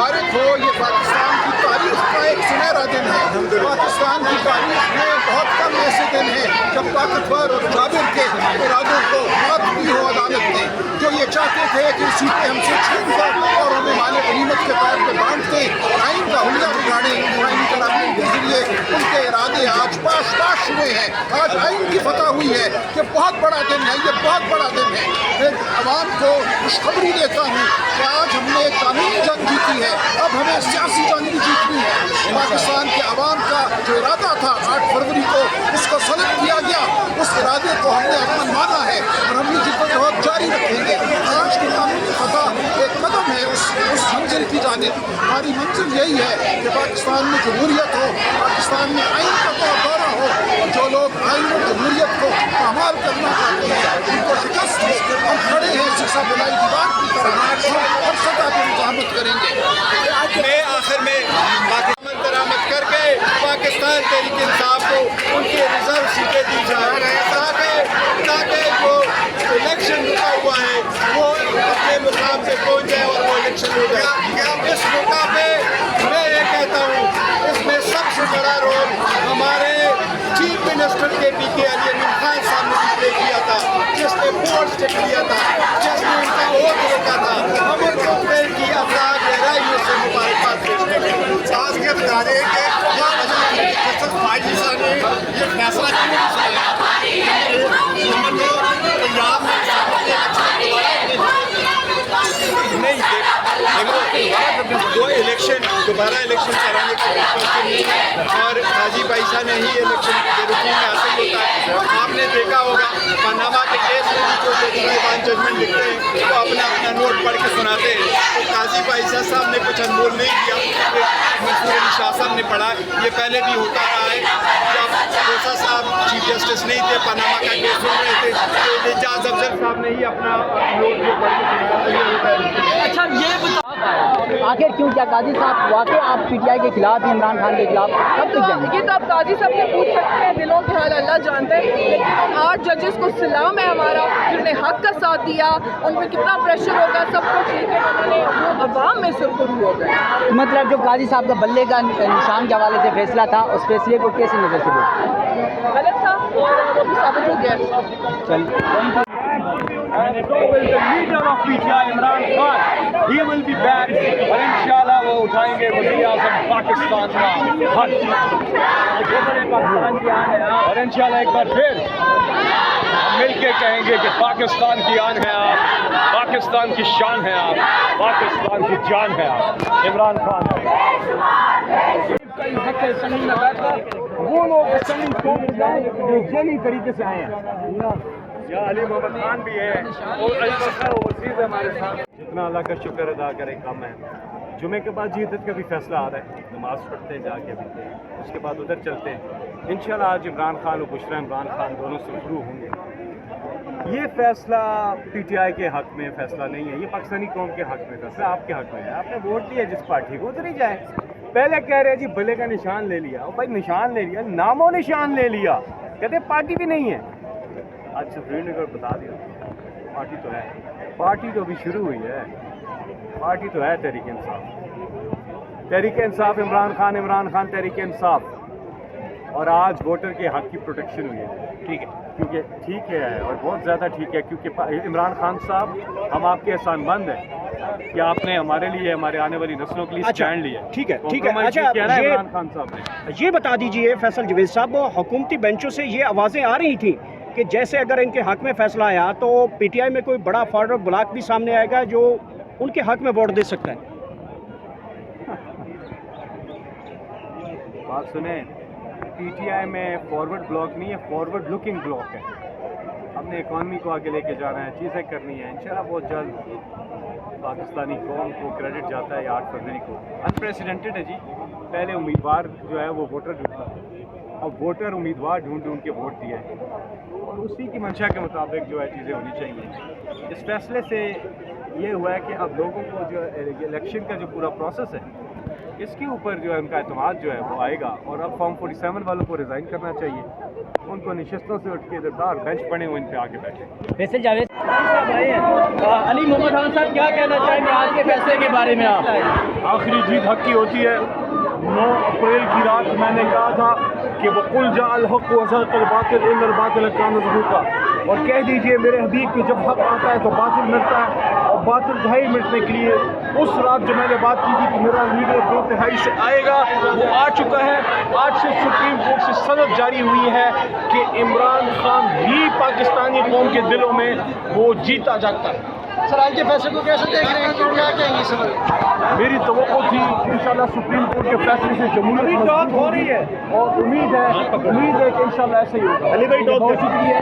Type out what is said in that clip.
मुबारक हो। ये पाकिस्तान की तारीख का एक सुनहरा दिन है। पाकिस्तान की तारीख में बहुत कम ऐसे दिन हैं जब ताकतवर और जाबिर के इरादों को मात दी हो अदालत ने। जो ये चाहते थे कि सीटें हमसे छीन कर और हमें माल गनीमत के तौर पर बांट दें, आइन का हुलिया बिगाड़ें, आइन कराने के जरिए उनके इरादे आज पाश पाश हुए हैं। आज आइन की फतह हुई है। ये बहुत बड़ा दिन है, ये बहुत बड़ा दिन है। मैं अवाम को खुशखबरी देता हूँ कि आज हमने एक कानूनी जंग जीती है, अब हमें सियासी जंग भी जीतनी है। पाकिस्तान के अवाम का जो इरादा था 8 फरवरी को, उसको सलब किया गया। उस इरादे को हमने अपना माना है और हम ये जिद्दोजहद जारी रखेंगे। आज की कानूनी फतह एक कदम है उस मंजिल की जानिब। हमारी मंजिल यही है कि पाकिस्तान में जमहूरियत हो, पाकिस्तान में आइन का दौरा हो, और जो लोग आइन और जमहूरियत को पामाल करना चाहते हैं उनको शिकस्त हो। हम खड़े हैं शीशा बुलाई दीवार की तरह, हम हर सतह पर मुजाहमत करेंगे। मैं आखिर में पाकिस्तान दरामद करके पाकिस्तान तहरीक इंसाफ को उनकी रिजर्व सीटें दी जाए ताकि जो इलेक्शन रुका हुआ है वो अपने मुकाम पे पहुंच जाए और वो इलेक्शन हो जाए। इस मौका पे मैं ये कहता हूँ, इसमें सबसे बड़ा रोल हमारे चीफ मिनिस्टर के पी के अली अमीन खान साहब ने प्ले किया था, जिसने बोर्ड स्टेप लिया था, जिसने उनका वोट रोका था। हम उनको प्रेर की अपना गहराइयों से मुबारकबाद पेश करते हैं। आज के बता दें कि ने ये फैसला क्यों पंजाब में नहीं दोबारा इलेक्शन कराने के लिए और हाजी भाई साहब ने ही इलेक्शन के रूटीन में हासिल होता है। आपने देखा होगा पनामा के केस में जो जजमेंट लिखते हैं वो अपना नोट पढ़ के सुनाते हैं। तो काजी भाई साहब ने कुछ अनमोल नहीं किया, मंसूर अली शाह साहब ने पढ़ा। ये पहले भी होता रहा है, जब खोसा साहब चीफ जस्टिस नहीं थे, पनामा का केस सुन रहे थे, तो एजाज अफजल साहब ने ही अपना नोट जो पढ़ के सुनाया। अच्छा ये आखिर क्यों, क्या काजी साहब वाकई आप पीटीआई के खिलाफ, इमरान खान के खिलाफ कब तक जाएंगे? ये तो आप काजी साहब से पूछ सकते हैं, दिलों के हाल अल्लाह जानते हैं। लेकिन उन 8 जजेस को सलाम है हमारा, जिन्होंने हक का साथ दिया। उन पर कितना प्रेशर होगा सब कुछ, लेकिन उन्होंने वो अवाम में सुरखरू हो गए। मतलब जो काजी साहब का बल्ले का निशान के हवाले से फैसला था, उस फैसले को कैसी नज़र से देखते? गलत था और वो भी साबित हो गया। चलिए, And so will the leader of PTI, Imran Khan. He will be back और इंशाल्लाह वो उठाएंगे वज़ीर-ए-आज़म पाकिस्तान का हक। और इंशाल्लाह एक बार फिर हम मिलके कहेंगे कि पाकिस्तान की आन है आप, पाकिस्तान की शान है आप, पाकिस्तान की जान है आप। इमरान खान वो लोग असली जो जेली तरीके से आए हैं। या अली मोहम्मद खान भी है और वसीज़ है हमारे साथ। जितना अल्लाह का शुक्र अदा करे कम है। जुमे के बाद जीदत का भी फैसला आ रहा है, नमाज पढ़ते हैं जाके भी, उसके बाद उधर चलते हैं इंशाल्लाह। आज इमरान खान और बुशरा इमरान खान दोनों सुरखरू होंगे। ये फैसला पीटीआई के हक में फैसला नहीं है, ये पाकिस्तानी कौम के हक में फैसला, आपके हक में है। आपने वोट दिया जिस पार्टी को, उधर ही जाए। पहले कह रहे जी भले का निशान ले लिया, और भाई निशान ले लिया, नामो निशान ले लिया, कहते पार्टी भी नहीं है। आज सुप्रीम कोर्ट बता दिया पार्टी तो है, पार्टी तो अभी शुरू हुई है, पार्टी तो है तहरीक इंसाफ। तहरीक इंसाफ इमरान खान तहरीक इंसाफ। और आज वोटर के हक की प्रोटेक्शन हुई है, ठीक है, क्योंकि ठीक है और बहुत ज़्यादा ठीक है, क्योंकि इमरान खान साहब हम आपके एहसानमंद हैं कि आपने हमारे लिए, हमारे आने वाली नस्लों के लिए स्टैंड लिया। ठीक है, ठीक है। अच्छा इमरान खान साहब ने ये बता दीजिए फैसल जवेद साहब, हुकूमती बेंचों से ये आवाज़ें आ रही थी कि जैसे अगर इनके हक में फैसला आया तो पीटीआई में कोई बड़ा फॉरवर्ड ब्लॉक भी सामने आएगा जो उनके हक में वोट दे सकता है। बात सुने, पीटीआई में फॉरवर्ड ब्लॉक नहीं है, फॉरवर्ड लुकिंग ब्लॉक है। हमने इकॉनमी को आगे लेके जाना है, चीज़ें करनी है, इंशाल्लाह बहुत जल्द पाकिस्तानी कौम को क्रेडिट जाता है 8 फरवरी को। अनप्रेसिडेंटेड है जी, पहले उम्मीदवार जो है वो वोटर ढूंढता, अब वोटर उम्मीदवार ढूंढ के वोट दिए और उसी की मंशा के मुताबिक जो है चीज़ें होनी चाहिए। इस फैसले से ये हुआ है कि अब लोगों को जो इलेक्शन का जो पूरा प्रोसेस है इसके ऊपर जो है उनका एतमाद जो है वो आएगा। और अब फॉर्म 47 वालों को रिज़ाइन करना चाहिए, उनको नशस्तों से उठ के इधर बेंच पड़े हुए इन पे आके बैठे। फैसल जावेद साहब आए हैं। अली मोहम्मद खान साहब क्या कहना चाहेंगे आज के फैसले के बारे में आप? आखिरी जीत हक की होती है। 9 अप्रैल की रात मैंने कहा था कि वकुल जाअल हक़ व ज़हक़ल बातिल इन्नल बातिल कान ज़हूक़ा, और कह दीजिए मेरे हबीब कि जब हक आता है तो बातिल मिटता है, और बातिल ढाई मिटने के लिए उस रात जो मैंने बात की थी कि मेरा लीडर 2/3 से आएगा, वो आ चुका है। आज से सुप्रीम कोर्ट से सनद जारी हुई है कि इमरान खान ही पाकिस्तानी कौम के दिलों में वो जीता जाता है। सर आज के फैसले को कैसे देख रहे हैं, क्या कहेंगे इस पर? मेरी तवक्को थी इंशाल्लाह सुप्रीम कोर्ट के फैसले से जमहूरियत मजबूत हो रही है, और उम्मीद है कि इंशाल्लाह ऐसे ही होगा। अली भाई, बहुत शुक्रिया।